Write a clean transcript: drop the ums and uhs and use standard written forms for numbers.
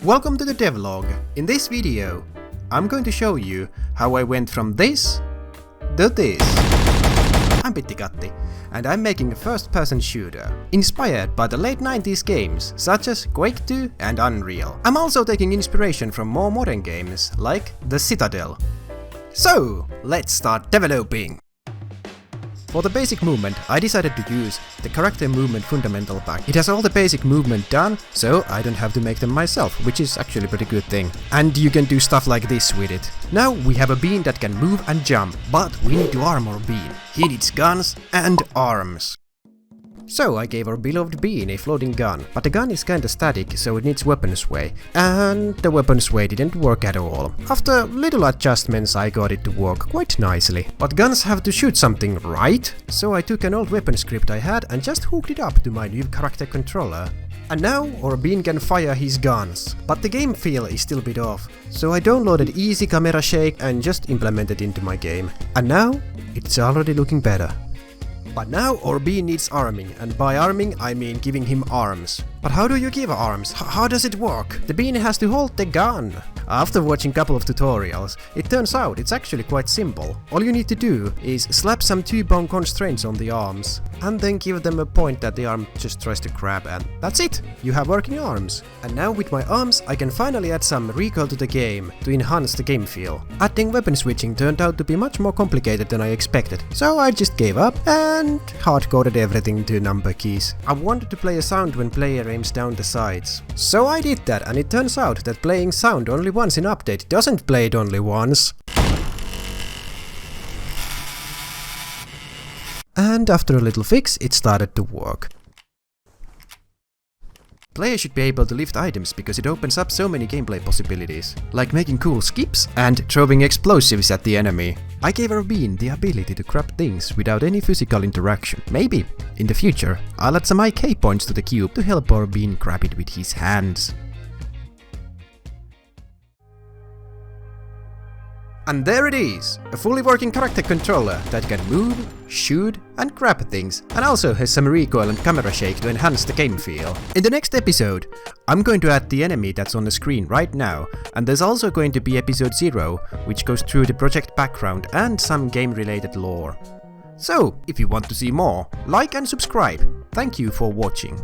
Welcome to the Devlog. In this video, I'm going to show you how I went from this to this. I'm Pittikatti, and I'm making a first-person shooter, inspired by the late 90s games such as Quake 2 and Unreal. I'm also taking inspiration from more modern games like The Citadel. So, let's start developing! For the basic movement, I decided to use the character movement fundamental pack. It has all the basic movement done, so I don't have to make them myself, which is actually a pretty good thing. And you can do stuff like this with it. Now we have a Bean that can move and jump, but we need to armor Bean. He needs guns and arms. So I gave our beloved Bean a floating gun, but the gun is kinda static, so it needs weapon sway. And the weapon sway didn't work at all. After little adjustments I got it to work quite nicely. But guns have to shoot something, right? So I took an old weapon script I had and just hooked it up to my new character controller. And now our Bean can fire his guns. But the game feel is still a bit off, so I downloaded Easy Camera Shake and just implemented it into my game. And now it's already looking better. But now our Bean needs arming, and by arming I mean giving him arms. But how do you give arms? How does it work? The Bean has to hold the gun. After watching a couple of tutorials, it turns out it's actually quite simple. All you need to do is slap some 2-bone constraints on the arms, and then give them a point that the arm just tries to grab, and that's it! You have working arms. And now with my arms I can finally add some recoil to the game to enhance the game feel. Adding weapon switching turned out to be much more complicated than I expected, so I just gave up and hard-coded everything to number keys. I wanted to play a sound when player aims down the sides. So I did that, and it turns out that playing sound only once in update doesn't play it only once. And after a little fix, it started to work. Player should be able to lift items because it opens up so many gameplay possibilities, like making cool skips and throwing explosives at the enemy. I gave our Bean the ability to grab things without any physical interaction. Maybe, in the future, I'll add some IK points to the cube to help our Bean grab it with his hands. And there it is! A fully working character controller that can move, shoot and grab things, and also has some recoil and camera shake to enhance the game feel. In the next episode, I'm going to add the enemy that's on the screen right now, and there's also going to be episode 0, which goes through the project background and some game related lore. So, if you want to see more, like and subscribe. Thank you for watching.